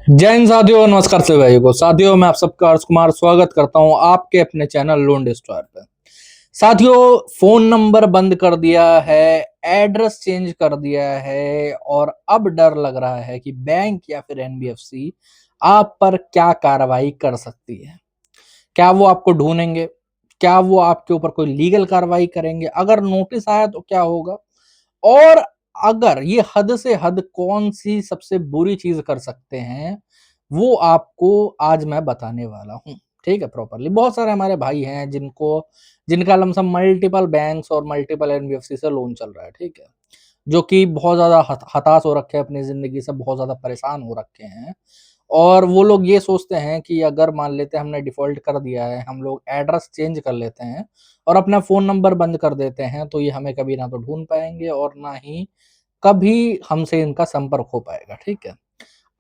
जय हिंद साथियों, नमस्कार सभी भाइयों को। साथियों, मैं आप सबका हर्ष कुमार स्वागत करता हूं आपके अपने चैनल लोन डिस्ट्रॉयर पे। साथियों, फोन नंबर बंद कर दिया है, एड्रेस चेंज कर दिया है और अब डर लग रहा है कि बैंक या फिर एनबीएफसी आप पर क्या कार्रवाई कर सकती है। क्या वो आपको ढूंढेंगे? क्या वो आपके ऊपर कोई लीगल कार्रवाई करेंगे? अगर नोटिस आया तो क्या होगा? और अगर ये हद से हद कौन-सी सबसे बुरी चीज़ कर सकते हैं, वो आपको आज मैं बताने वाला हूँ। ठीक है? प्रॉपर्ली। बहुत सारे हमारे भाई हैं जिनका लमसम मल्टीपल बैंक्स और मल्टीपल एनबीएफसी से लोन चल रहा है। ठीक है? जो कि बहुत ज़्यादा हताश हो रखे हैं अपनी ज़िंदगी से, बहुत ज़्यादा परेशान हो रखे हैं। और वो लोग ये सोचते हैं कि अगर मान लेते हैं हमने डिफ़ॉल्ट कर दिया है, हम लोग एड्रेस चेंज कर लेते हैं और अपना फ़ोन नंबर बंद कर देते हैं, तो ये हमें कभी ना तो ढूँढ पाएँगे और ना ही कभी हमसे इनका संपर्क हो पाएगा। ठीक है?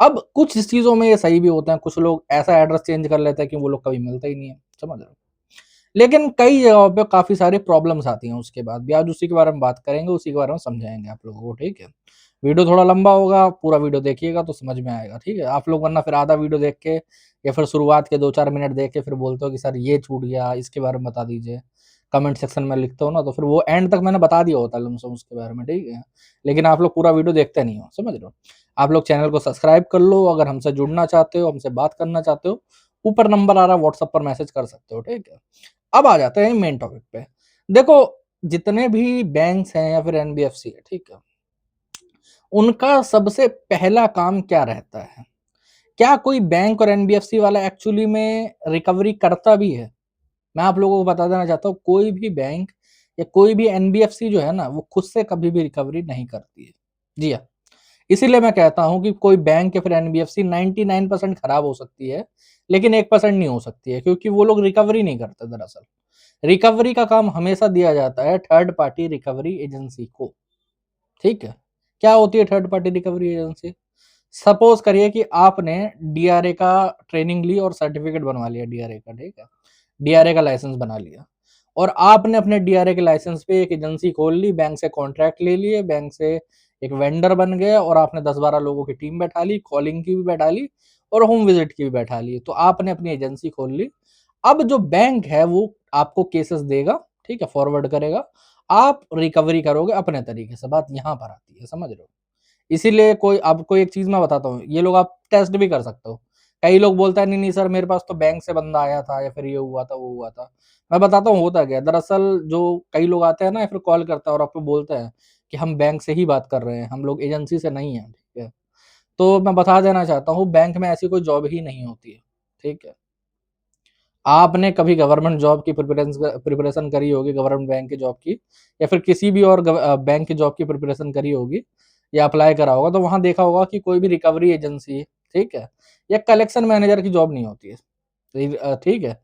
अब कुछ इस चीज़ों में ये सही भी होते हैं, कुछ लोग ऐसा एड्रेस चेंज कर लेते हैं कि वो लोग कभी मिलते ही नहीं है। समझ रहे हो? लेकिन कई जगहों पे काफ़ी सारी प्रॉब्लम्स आती हैं उसके बाद भी। आज उसी के बारे में बात करेंगे, उसी के बारे में समझाएँगे आप लोगों को। ठीक है? वीडियो थोड़ा लंबा होगा, पूरा वीडियो देखिएगा तो समझ में आएगा। ठीक है? आप लोग वरना फिर आधा वीडियो देख के या फिर शुरुआत के 2-4 मिनट देख के फिर बोलते हो कि सर ये छूट गया, इसके बारे में बता दीजिए। कमेंट सेक्शन में लिखते हो ना, तो फिर वो एंड तक मैंने बता दिया होता है लमसम उसके बारे में। ठीक है? लेकिन आप लोग पूरा वीडियो देखते नहीं हो। समझ रहे हो? आप लोग चैनल को सब्सक्राइब कर लो, अगर हमसे जुड़ना चाहते हो, हमसे बात करना चाहते हो, ऊपर नंबर आ रहा है, व्हाट्सएप पर मैसेज कर सकते हो। ठीक है? अब आ जाते हैं मेन टॉपिक पे। देखो, जितने भी बैंक्स हैं या फिर एनबीएफसी है, ठीक है? उनका सबसे पहला काम क्या रहता है? क्या कोई बैंक और एनबीएफसी वाला एक्चुअली में रिकवरी करता भी है? मैं आप लोगों को बता देना चाहता हूँ, कोई भी बैंक या कोई भी एनबीएफसी जो है ना, वो खुद से कभी भी रिकवरी नहीं करती है। जी हाँ, इसीलिए मैं कहता हूँ कि कोई बैंक या फिर एनबीएफसी 99% खराब हो सकती है, लेकिन 1% नहीं हो सकती है, क्योंकि वो लोग रिकवरी नहीं करते दरअसल। रिकवरी का काम हमेशा दिया जाता है थर्ड पार्टी रिकवरी एजेंसी को। ठीक है? क्या होती है third party recovery agency? Suppose करिए कि आपने डीआरए का ट्रेनिंग ली और सर्टिफ़िकेट बनवा लिया डीआरए का, ठीक है? डीआरए का लाइसेंस बना लिया और आपने अपने डीआरए के लाइसेंस पे एक एजेंसी खोल ली, बैंक से कॉन्ट्रैक्ट ले लिए, बैंक से एक वेंडर बन गए और आपने 10-12 लोगों की टीम बैठा ली, कॉलिंग की भी बैठा ली और होम विज़िट की भी बैठा ली। तो आपने अपनी एजेंसी खोल ली। अब जो बैंक है वो आपको केसेस देगा, ठीक है? फॉरवर्ड करेगा। आप रिकवरी करोगे अपने तरीके से, बात यहाँ पर आती है, समझ रहे हो? इसीलिए कोई आपको एक चीज़ मैं बताता हूँ, ये लोग आप टेस्ट भी कर सकते हो। कई लोग बोलते हैं, नहीं-नहीं सर मेरे पास तो बैंक से बंदा आया था या फिर ये हुआ था, वो हुआ था। मैं बताता हूँ होता क्या है, दरअसल जो कई लोग आते हैं ना या फिर कॉल करते हैं और आपको बोलते हैं कि हम बैंक से ही बात कर रहे हैं, हम लोग एजेंसी से नहीं हैं, ठीक है? तो मैं बता देना चाहता हूँ, बैंक में ऐसी कोई जॉब ही नहीं होती है, ठीक है? आपने कभी गवर्नमेंट जॉब की प्रिपरेशन करी होगी, गवर्नमेंट बैंक की जॉब की या फिर किसी भी और बैंक की जॉब की प्रिपरेशन करी होगी या अप्लाई करा होगा, तो वहाँ देखा होगा कि कोई भी रिकवरी एजेंसी, ठीक है? या कलेक्शन मैनेजर की जॉब नहीं होती है। ठीक है?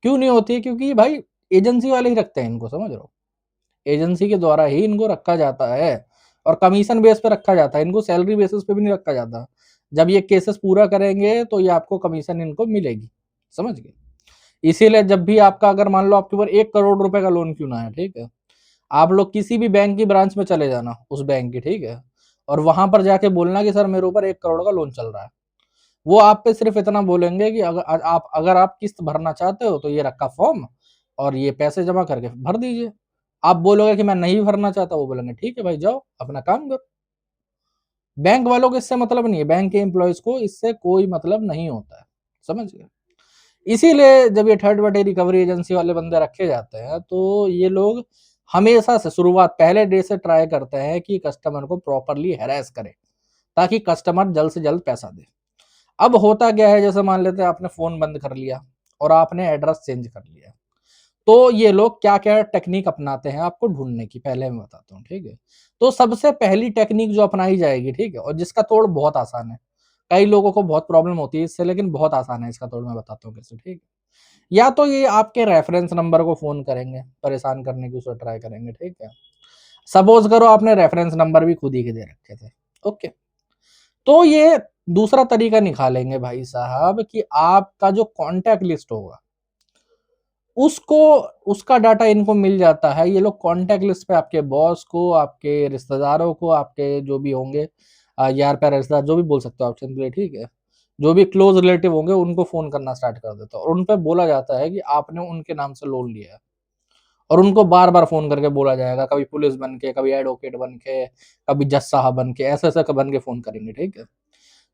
क्यों नहीं होती है? क्योंकि भाई एजेंसी वाले ही रखते हैं इनको, समझ रहे हो? एजेंसी के द्वारा ही इनको रखा जाता है और कमीशन बेस पे रखा जाता है, इनको सैलरी बेसिस पे भी नहीं रखा जाता। जब ये केसेस पूरा करेंगे, तो ये आपको कमीशन इनको मिलेगी, समझ गए? इसीलिए जब भी आपका अगर मान लो आपके ऊपर 1 करोड़ रुपए का लोन क्यों ना है, ठीक है? आप लोग किसी भी बैंक की ब्रांच में चले जाना, उस बैंक की, ठीक है? और वहाँ पर जाके बोलना कि सर मेरे ऊपर 1 करोड़ का लोन चल रहा है। वो आप पे सिर्फ़ इतना बोलेंगे कि अगर आप किस्त भरना चाहते हो तो ये रखा फॉर्म और ये पैसे जमा करके भर दीजिए। आप बोलोगे कि मैं नहीं भरना चाहता, वो बोलेंगे ठीक है भाई जाओ, अपना काम करो। बैंक वालों को इससे मतलब नहीं है, बैंक के एम्प्लॉइज़ को इससे कोई मतलब नहीं होता है, समझ गए? इसीलिए जब ये थर्ड पार्टी रिकवरी एजेंसी वाले बंदे रखे जाते हैं, तो ये लोग हमेशा से शुरुआत पहले डे से ट्राई करते हैं कि कस्टमर को प्रॉपर्ली हैरेस करें, ताकि कस्टमर जल्द से जल्द पैसा दे। अब होता क्या है, जैसे मान लेते हैं आपने फ़ोन बंद कर लिया और आपने एड्रेस चेंज कर लिया, तो ये लोग क्या-क्या टेक्नीक अपनाते हैं आपको ढूँढने की, पहले मैं बताता हूँ, ठीक है? तो सबसे पहली टेक्नीक जो अपनाई जाएगी, ठीक है? और जिसका तोड़ बहुत आसान है। कई लोगों को बहुत प्रॉब्लम होती है इससे, लेकिन बहुत आसान है इसका तोड़, मैं बताता हूँ कैसे, ठीक है? या तो ये आपके रेफरेंस नंबर को फ़ोन करेंगे, परेशान करने की उसे ट्राई करेंगे, ठीक है? सपोज़ करो आपने रेफरेंस नंबर भी खुद ही के दे रखे थे, ओके? तो ये दूसरा तरीका निकालेंगे भाई साहब कि आपका जो कॉन्टैक्ट लिस्ट होगा, उसको उसका डाटा इनको मिल जाता है। ये लोग कॉन्टैक्ट लिस्ट पे आपके बॉस को, आपके रिश्तेदारों को, आपके जो भी होंगे यार प्यारे रिश्तेदार जो भी बोल सकते हो आप सिंपली, ठीक है? जो भी क्लोज रिलेटिव होंगे उनको फोन करना स्टार्ट कर देता है और उन पे बोला जाता है कि आपने उनके नाम से लोन लिया है, और उनको बार बार फोन करके बोला जाएगा, कभी पुलिस बन के, कभी एडवोकेट बन के, कभी जज साहब बन के, ऐसे ऐसे बन के फोन करेंगे, ठीक है।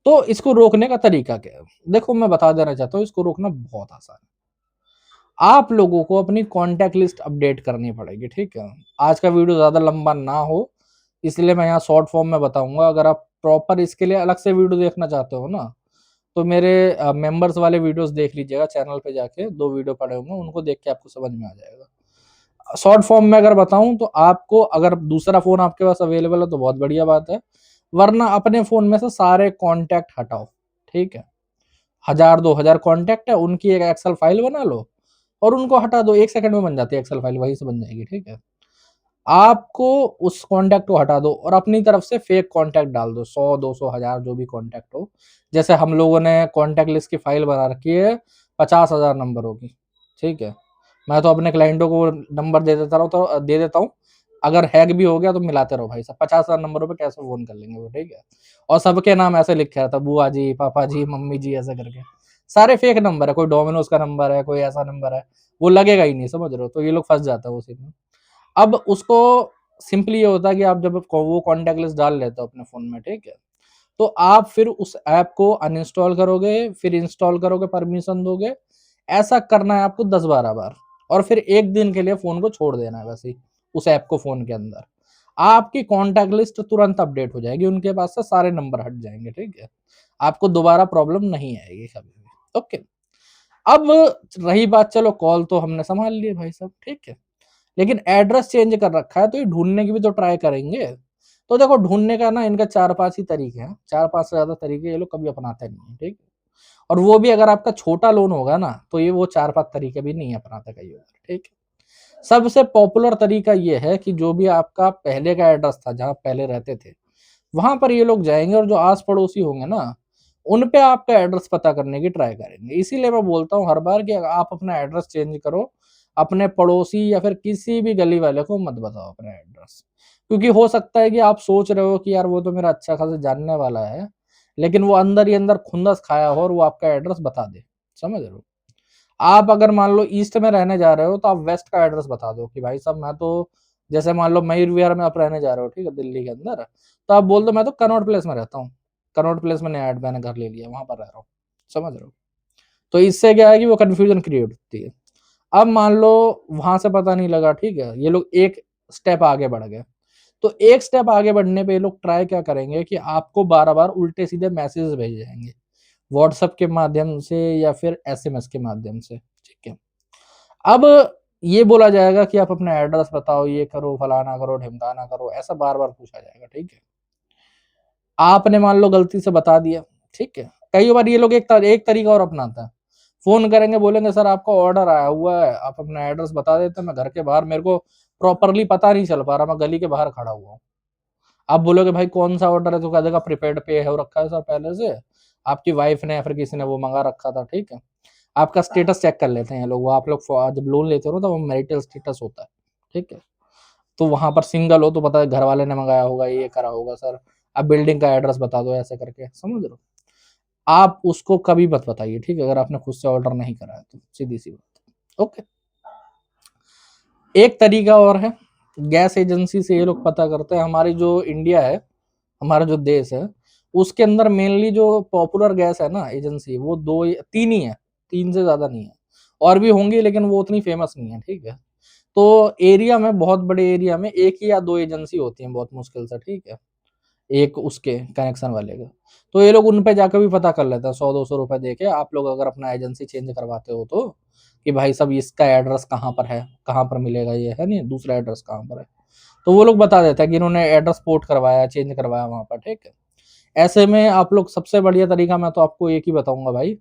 तो इसको रोकने का तरीका क्या है? देखो मैं बता देना चाहता हूँ, इसको रोकना बहुत आसान है। आप लोगों को अपनी कॉन्टैक्ट लिस्ट अपडेट करनी पड़ेगी, ठीक है। आज का वीडियो ज्यादा लंबा ना हो इसलिए मैं यहाँ शॉर्ट फॉर्म में बताऊंगा। अगर आप प्रॉपर इसके लिए अलग से वीडियो देखना चाहते हो ना, तो मेरे मेंबर्स वाले वीडियोस देख लीजिएगा, चैनल पे जाके 2 वीडियो पड़े होंगे, उनको देख के आपको समझ में आ जाएगा। शॉर्ट फॉर्म में अगर बताऊं तो आपको, अगर दूसरा फोन आपके पास अवेलेबल है तो बहुत बढ़िया बात है, वरना अपने फोन में से सारे कॉन्टैक्ट हटाओ, ठीक है। 1000-2000 कॉन्टैक्ट है, उनकी एक एक्सेल फाइल बना लो और उनको हटा दो। 1 सेकंड में बन जाती है एक्सेल फाइल, वहीं से बन जाएगी, ठीक है। आपको उस कॉन्टैक्ट को हटा दो और अपनी तरफ से फेक कॉन्टैक्ट डाल दो, 100, 200, 1000 जो भी कॉन्टैक्ट हो। जैसे हम लोगों ने कॉन्टैक्ट लिस्ट की फाइल बना रखी है 50,000 नंबरों की, ठीक है। मैं तो अपने क्लाइंटों को नंबर दे देता हूँ। अगर हैक भी हो गया तो मिलाते रहो भाई साहब, 50,000 नंबरों पे कैसे फोन कर लेंगे वो, ठीक है। और सबके नाम ऐसे लिखे रहता, बुआ जी, पापा जी, मम्मी जी, ऐसे करके। सारे फेक नंबर है, कोई डोमिनोज का नंबर है, कोई ऐसा नंबर है, वो लगेगा ही नहीं, समझ रहे हो। तो ये लोग फंस जाता है उसी में। अब उसको सिंपली ये होता है कि आप जब वो कॉन्टैक्ट लिस्ट डाल लेते हो अपने फोन में, ठीक है, तो आप फिर उस ऐप को अनइंस्टॉल करोगे, फिर इंस्टॉल करोगे, परमिशन दोगे। ऐसा करना है आपको 10-12 बार, और फिर 1 दिन के लिए फोन को छोड़ देना है वैसे ही, उस ऐप को फोन के अंदर। आपकी कॉन्टैक्ट लिस्ट तुरंत अपडेट हो जाएगी, उनके पास से सारे नंबर हट जाएंगे, ठीक है। आपको दोबारा प्रॉब्लम नहीं आएगी कभी भी, ओके। अब रही बात, चलो कॉल तो हमने संभाल लिए भाई साहब, ठीक है, लेकिन एड्रेस चेंज कर रखा है तो ये ढूंढने की भी तो ट्राई करेंगे। तो देखो ढूंढने का ना इनका 4-5 ही तरीके हैं, 4-5 से ज्यादा तरीके ये लोग कभी अपनाते नहीं है, ठीक है। और वो भी अगर आपका छोटा लोन होगा ना, तो ये वो 4-5 तरीके भी नहीं अपनाते कई बार, ठीक है। सबसे पॉपुलर तरीका ये है कि जो भी आपका पहले का एड्रेस था, जहां पहले रहते थे, वहां पर ये लोग जाएंगे और जो आस पड़ोसी होंगे ना, उन पे आपका एड्रेस पता करने की ट्राई करेंगे। इसीलिए मैं बोलता हूँ हर बार कि अगर आप अपना एड्रेस चेंज करो, अपने पड़ोसी या फिर किसी भी गली वाले को मत बताओ अपना एड्रेस। क्योंकि हो सकता है कि आप सोच रहे हो कि यार वो तो मेरा अच्छा खासा जानने वाला है, लेकिन वो अंदर ही अंदर खुंदस खाया हो और वो आपका एड्रेस बता दे, समझ रहे हो। आप अगर मान लो ईस्ट में रहने जा रहे हो तो आप वेस्ट का एड्रेस बता दो कि भाई साहब मैं तो, जैसे मान लो मयूर विहार में आप रहने जा रहे हो, ठीक है, दिल्ली के अंदर, तो आप बोल दो मैं तो कनॉट प्लेस में रहता हूँ, कनॉट प्लेस में नया मैंने घर ले लिया, वहां पर रह रहा हूँ, समझ रहे हो। तो इससे क्या है कि वो कंफ्यूजन क्रिएट होती है। अब मान लो वहां से पता नहीं लगा, ठीक है, ये लोग एक स्टेप आगे बढ़ गए, तो एक स्टेप आगे बढ़ने पे ये लोग ट्राई क्या करेंगे कि आपको बार बार उल्टे सीधे मैसेज भेज जाएंगे, व्हाट्सएप के माध्यम से या फिर एसएमएस के माध्यम से, ठीक है। अब ये बोला जाएगा कि आप अपना एड्रेस बताओ, ये करो, फलाना करो, ढिमकाना करो, ऐसा बार बार पूछा जाएगा, ठीक है। आपने मान लो गलती से बता दिया, ठीक है। कई बार ये लोग एक तरीका और अपनाता है, फोन करेंगे, बोलेंगे सर आपका ऑर्डर आया हुआ है, आप अपना एड्रेस बता देते, मैं घर के बाहर, मेरे को प्रॉपरली पता नहीं चल पा रहा, मैं गली के बाहर खड़ा हुआ हूँ। आप बोलोगे भाई कौन सा ऑर्डर है, तो कह देगा प्रीपेड पे हो रखा है सर पहले से, आपकी वाइफ ने या फिर किसी ने वो मंगा रखा था, ठीक है। आपका स्टेटस चेक कर लेते हैं लोग, वो आप लोग जब लोन लेते हो ना तो वो मैरिटल स्टेटस होता है, ठीक है। तो वहां पर सिंगल हो तो पता है घर वाले ने मंगाया होगा, ये करा होगा सर, आप बिल्डिंग का एड्रेस बता दो, ऐसे करके, समझ रहे हो। आप उसको कभी मत बताइए, ठीक है, अगर आपने खुद से ऑर्डर नहीं करा है तो, सीधी सी बात, ओके। एक तरीका और है, गैस एजेंसी से ये लोग पता करते हैं। हमारी जो इंडिया है, हमारा जो देश है, उसके अंदर मेनली जो पॉपुलर गैस है ना एजेंसी, वो 2-3 ही है, 3 से ज्यादा नहीं है। और भी होंगी लेकिन वो उतनी फेमस नहीं है, ठीक है। तो एरिया में, बहुत बड़े एरिया में 1 या 2 एजेंसी होती हैं बहुत मुश्किल से, ठीक है, एक उसके कनेक्शन वाले का। तो ये लोग उन पे जाकर भी पता कर लेते हैं 100-200 रुपए दे के, आप लोग अगर अपना एजेंसी चेंज करवाते हो तो, कि भाई साहब इसका एड्रेस कहाँ पर है, कहाँ पर मिलेगा, ये है नहीं, दूसरा एड्रेस कहाँ पर है। तो वो लोग बता देते हैं कि इन्होंने एड्रेस पोर्ट करवाया, चेंज करवाया वहां पर, ठीक है। ऐसे में आप लोग, सबसे बढ़िया तरीका मैं तो आपको एक ही बताऊंगा भाई,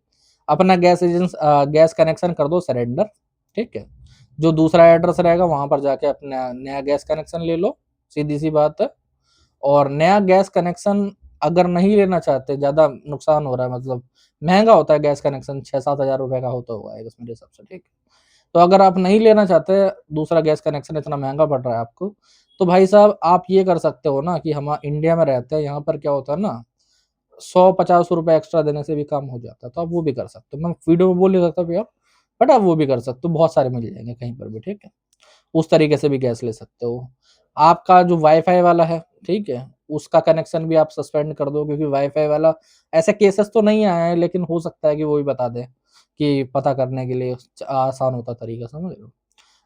अपना गैस कनेक्शन कर दो सरेंडर, ठीक है। जो दूसरा एड्रेस रहेगा वहां पर जाके अपना नया गैस कनेक्शन ले लो, सीधी सी बात है। और नया गैस कनेक्शन अगर नहीं लेना चाहते, ज्यादा नुकसान हो रहा है, मतलब महंगा होता है गैस कनेक्शन, 6-7 हजार रुपए का होता हुआ है मेरे हिसाब से, ठीक है। तो अगर आप नहीं लेना चाहते दूसरा गैस कनेक्शन, इतना महंगा पड़ रहा है आपको, तो भाई साहब आप ये कर सकते हो ना कि हम इंडिया में रहते हैं, यहाँ पर क्या होता है ना, 100-50 रुपए एक्स्ट्रा देने से भी काम हो जाता है, तो आप वो भी कर सकते हो। मैं वीडियो में बोल नहीं सकता भैया, बट आप वो भी कर सकते हो, बहुत सारे मिल जाएँगे कहीं पर भी, ठीक है? उस तरीके से भी गैस ले सकते हो। आपका जो वाईफ़ाई वाला है, ठीक है? उसका कनेक्शन भी आप सस्पेंड कर दो, क्योंकि वाईफ़ाई वाला ऐसे केसेस तो नहीं आए हैं, लेकिन हो सकता है कि वो भी बता दें कि पता करने के लिए आसान होता तरीका, समझ रहे हो?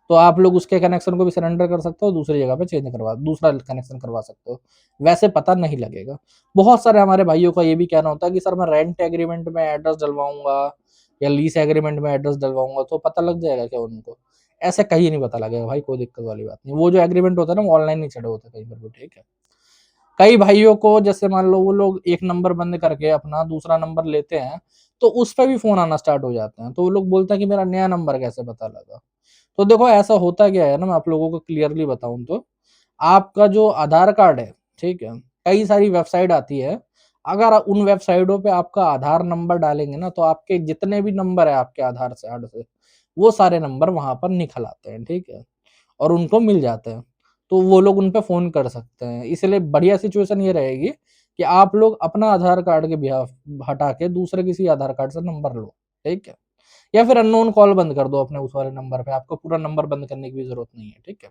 तो आप लोग उसके कनेक्शन को भी सरेंडर कर सकते हो, दूसरी जगह पे दूसरा कनेक्शन करवा सकते हो। वैसे पता नहीं लगेगा। बहुत सारे हमारे भाइयों का ये भी कहना होता है कि सर मैं रेंट एग्रीमेंट में एड्रेस डलवाऊँगा या लीज़ एग्रीमेंट में एड्रेस डलवाऊँगा तो पता लग जाएगा क्या उनको? ऐसे कहीं नहीं पता लगेगा भाई, कोई दिक्कत वाली बात नहीं। वो जो एग्रीमेंट होता है ना, वो ऑनलाइन नहीं चढ़े होते कहीं पर भी, ठीक है? कई भाइयों को जैसे मान लो वो लोग एक नंबर बंद करके अपना दूसरा नंबर लेते हैं, तो उस पे भी फ़ोन आना स्टार्ट हो जाते हैं। तो वो लोग बोलते हैं कि मेरा नया नंबर कैसे पता लगा? तो देखो ऐसा होता क्या है ना, मैं आप लोगों को क्लियरली बताऊँ तो, आपका जो आधार कार्ड है, ठीक है? कई सारी वेबसाइट आती है, अगर उन वेबसाइटों पे आपका आधार नंबर डालेंगे ना, तो आपके जितने भी नंबर है आपके आधार कार्ड से, वो सारे नंबर वहाँ पर निकल आते हैं, ठीक है? और उनको मिल जाते हैं। तो वो लोग उन पे फ़ोन कर सकते हैं। इसलिए बढ़िया सिचुएशन ये रहेगी कि आप लोग अपना आधार कार्ड के बिहाफ़ हटा के दूसरे किसी आधार कार्ड से नंबर लो, ठीक है? या फिर अननोन कॉल बंद कर दो अपने उस वाले नंबर पे, आपको पूरा नंबर बंद करने की भी ज़रूरत नहीं है, ठीक है?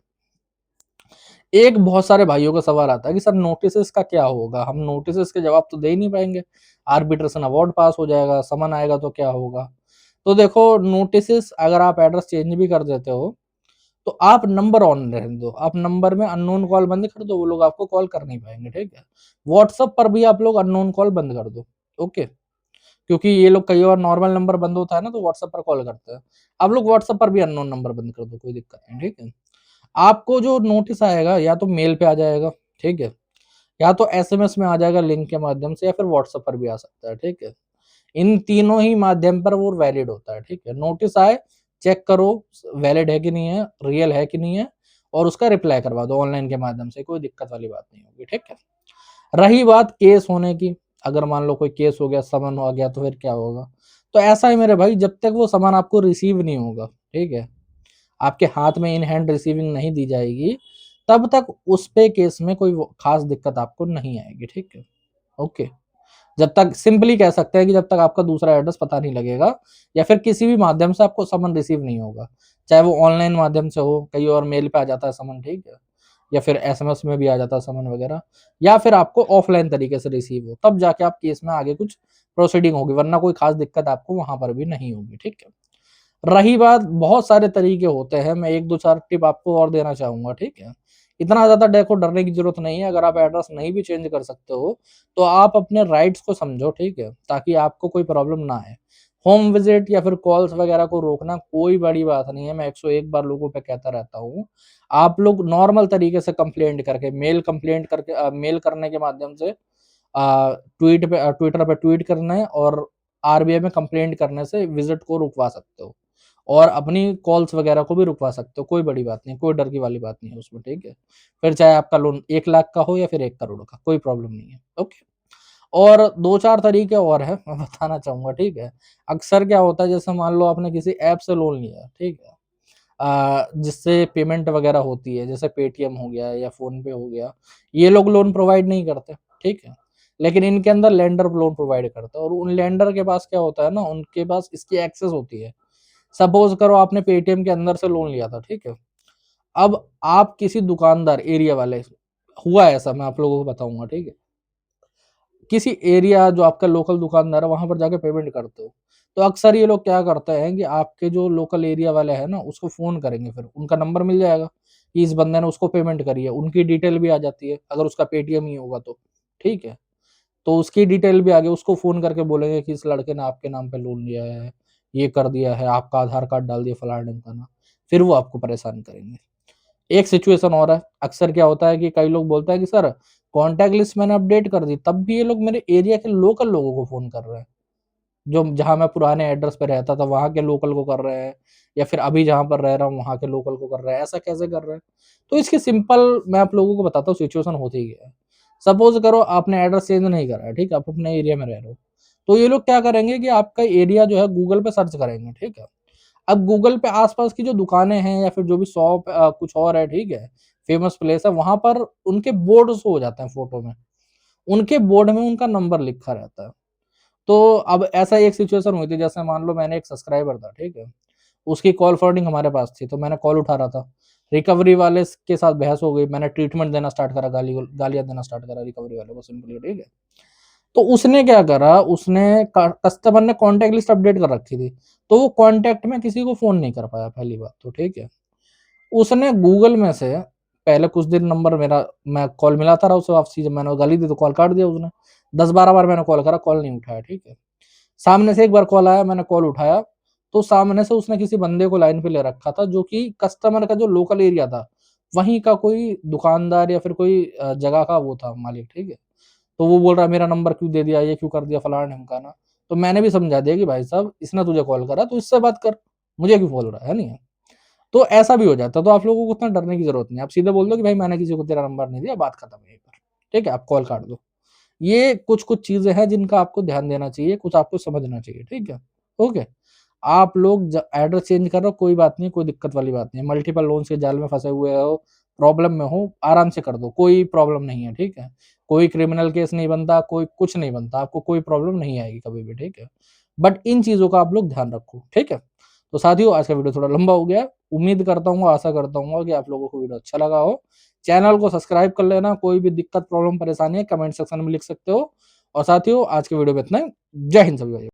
एक बहुत सारे भाइयों का सवाल आता है कि सर नोटिसेस का क्या होगा? हम नोटिसेस के जवाब तो दे ही नहीं पाएँगे। आर्बिट्रेशन अवार्ड पास हो जाएगा, समन आएगा तो क्या होगा? तो देखो नोटिसेस अगर आप एड्रेस चेंज भी कर देते हो, तो आप नंबर ऑन रहने दो। आप नंबर में अननोन कॉल बंद कर दो, वो लोग आपको कॉल कर नहीं पाएँगे, ठीक है? व्हाट्सएप पर भी आप लोग अननोन कॉल बंद कर दो, ओके? क्योंकि ये लोग कई बार नॉर्मल नंबर बंद होता है ना, तो व्हाट्सएप पर कॉल करते हैं। आप लोग व्हाट्सएप पर भी अननोन नंबर बंद कर दो, कोई दिक्कत नहीं, ठीक है? आपको जो नोटिस आएगा या तो मेल पे आ जाएगा, ठीक है? या तो एसएमएस में आ जाएगा लिंक के माध्यम से, या फिर व्हाट्सएप पर भी आ सकता है, ठीक है? इन तीनों ही माध्यम पर वो वैलिड होता है, ठीक है? नोटिस आए, चेक करो वैलिड है कि नहीं है, रियल है कि नहीं है, और उसका रिप्लाई करवा दो ऑनलाइन के माध्यम से, कोई दिक्कत वाली बात नहीं होगी, ठीक है? रही बात केस होने की, अगर मान लो कोई केस हो गया, समन हो गया, तो फिर क्या होगा? तो ऐसा है मेरे भाई, जब तक वो सामान आपको रिसीव नहीं होगा, ठीक है? आपके हाथ में इन हैंड रिसीविंग नहीं दी जाएगी, तब तक उस पे केस में कोई वो खास दिक्कत आपको नहीं आएगी, ठीक है? ओके। जब तक सिंपली कह सकते हैं कि जब तक आपका दूसरा एड्रेस पता नहीं लगेगा, या फिर किसी भी माध्यम से आपको समन रिसीव नहीं होगा। चाहे वो ऑनलाइन माध्यम से हो, कई और मेल पे आ जाता है समन, ठीक है? या फिर एसएमएस में भी आ जाता है समन वगैरह, या फिर आपको ऑफलाइन तरीके से रिसीव हो, तब जाके आप केस में आगे कुछ प्रोसीडिंग होगी, वरना कोई खास दिक्कत आपको वहाँ पर भी नहीं होगी, ठीक है? रही बात, बहुत सारे तरीके होते हैं, मैं 1-2-4 टिप आपको और देना चाहूँगा, ठीक है? इतना ज़्यादा देखो डरने की ज़रूरत नहीं है, अगर आप एड्रेस नहीं भी चेंज कर सकते हो, तो आप अपने राइट्स को समझो, ठीक है? ताकि आपको कोई प्रॉब्लम ना आए। होम विज़िट या फिर कॉल्स वगैरह को रोकना कोई बड़ी बात नहीं है, मैं 101 बार लोगों पे कहता रहता हूँ। आप लोग नॉर्मल तरीके से कंप्लेंट करके, मेल करने के माध्यम से, ट्विटर पे ट्वीट करना है, और आरबीआई में कंप्लेंट करने से विज़िट को रुकवा सकते हो। और अपनी कॉल्स वगैरह को भी रुकवा सकते हो, कोई बड़ी बात नहीं, कोई डर की वाली बात नहीं है उसमें, ठीक है? फिर चाहे आपका लोन 1 लाख का हो या फिर 1 करोड़ का, कोई प्रॉब्लम नहीं है, ओके? और 2-4 तरीके और हैं, मैं बताना चाहूँगा, ठीक है? अक्सर क्या होता है, जैसे मान लो आपने किसी ऐप से लोन लिया, ठीक है? जिससे पेमेंट वगैरह होती है, जैसे पेटीएम हो गया या फ़ोनपे हो गया, ये लोग लोन प्रोवाइड नहीं करते, ठीक है? लेकिन इनके अंदर लेंडर लोन प्रोवाइड करता है, और उन लेंडर के पास क्या होता है ना, उनके पास इसकी एक्सेस होती है। सपोज़ करो आपने पेटीएम के अंदर से लोन लिया था, ठीक है? अब आप किसी दुकानदार एरिया वाले, हुआ ऐसा, मैं आप लोगों को बताऊँगा, ठीक है? किसी एरिया जो आपका लोकल दुकानदार है, वहाँ पर जाके पेमेंट करते हो। तो अक्सर ये लोग क्या करते हैं कि आपके जो लोकल एरिया वाले हैं ना, उसको फ़ोन करेंगे, फिर उनका नंबर मिल जाएगा कि इस बंदे ने उसको पेमेंट करी है। उनकी डिटेल भी आ जाती है, अगर उसका पेटीएम ही होगा तो, ठीक है? तो उसकी डिटेल भी आ गई, उसको फ़ोन करके बोलेंगे कि इस लड़के ने आपके नाम पे लोन लिया है, ये कर दिया है, आपका आधार कार्ड डाल दिया फलाना-ढिमकाना, फिर वो आपको परेशान करेंगे। एक सिचुएशन और है, अक्सर क्या होता है कि कई लोग बोलते हैं कि सर कॉन्टैक्ट लिस्ट मैंने अपडेट कर दी, तब भी ये लोग मेरे एरिया के लोकल लोगों को फ़ोन कर रहे हैं। जो जहाँ मैं पुराने एड्रेस पे रहता था, वहाँ के लोकल को कर रहे हैं, या फिर अभी जहाँ पर रह रहा हूँ, वहाँ के लोकल को कर रहे हैं, ऐसा कैसे कर रहे हैं? तो इसकी सिंपल मैं आप लोगों को बताता हूँ, सिचुएशन होती क्या है। सपोज़ करो आपने एड्रेस चेंज नहीं करा है, ठीक है? आप अपने एरिया में रह रहे हो। तो ये लोग क्या करेंगे कि आपका एरिया जो है गूगल पे सर्च करेंगे, ठीक है? अब गूगल पे आस-पास की जो दुकानें हैं या फिर जो भी शॉप कुछ और है, ठीक है? फेमस प्लेस है, वहाँ पर उनके बोर्ड शो हो जाते हैं फ़ोटो में। उनके बोर्ड में उनका नंबर लिखा रहता है। तो अब ऐसा एक सिचुएशन हुई थी, जैसे मान लो मैंने एक सब्सक्राइबर था, ठीक है? उसकी कॉल फॉरवर्डिंग हमारे पास थी, तो मैंने कॉल उठा रहा था। रिकवरी वाले के साथ बहस हो गई, मैंने ट्रीटमेंट देना स्टार्ट करा, गालियाँ देना स्टार्ट करा रिकवरी वाले को सिंपली, ठीक है? तो उसने क्या करा, उसने कस्टमर ने कॉन्टैक्ट लिस्ट अपडेट कर रखी थी, तो वो कॉन्टैक्ट में किसी को फ़ोन नहीं कर पाया, पहली बात तो, ठीक है? उसने गूगल में से पहले कुछ दिन नंबर मेरा, मैं कॉल मिलाता रहा उससे वापसी, जब मैंने गाली दी तो कॉल काट दिया उसने। 10-12 बार मैंने कॉल करा, कॉल नहीं उठाया, ठीक है? सामने से एक बार कॉल आया, मैंने कॉल उठाया, तो सामने से उसने किसी बंदे को लाइन पे ले रखा था, जो कि कस्टमर का जो लोकल एरिया था, वहीं का कोई दुकानदार या फिर कोई जगह का वो था मालिक, ठीक है? तो वो बोल रहा है मेरा नंबर क्यों दे दिया, ये क्यों कर दिया, फलाना-ढिमकाना। तो मैंने भी समझा दिया कि भाई साहब इसने तुझे कॉल करा, तू इससे बात कर, मुझे क्यों बोल रहा है नहीं? तो ऐसा भी हो जाता है, तो आप लोगों को उतना डरने की ज़रूरत नहीं है। आप सीधे बोल दो कि भाई मैंने किसी को तेरा नंबर नहीं दिया, बात खत्म यहीं पर, ठीक है? आप कॉल काट दो। ये कुछ-कुछ चीज़ें हैं जिनका आपको ध्यान देना चाहिए, कुछ आपको समझना चाहिए, ठीक है? ओके। आप लोग ज एड्रेस चेंज कर रहे हो, कोई बात नहीं, कोई दिक्कत वाली बात नहीं है। मल्टीपल लोन्स के जाल में फँसे हुए हो, प्रॉब्लम में हो, आराम से कर दो, कोई प्रॉब्लम नहीं है, ठीक है? कोई क्रिमिनल केस नहीं बनता, कोई कुछ नहीं बनता, आपको कोई प्रॉब्लम नहीं आएगी कभी भी, ठीक है? बट इन चीज़ों का आप लोग ध्यान रखो, ठीक है? तो साथियों आज का वीडियो थोड़ा लंबा हो गया, उम्मीद करता हूँ, आशा करता हूँ कि आप लोगों को वीडियो अच्छा लगा हो। चैनल को सब्सक्राइब कर लेना, कोई भी दिक्कत, प्रॉब्लम, परेशानी है कमेंट सेक्शन में लिख सकते हो। और साथियों आज के वीडियो में इतना ही। जय हिंद सभी भाइयों।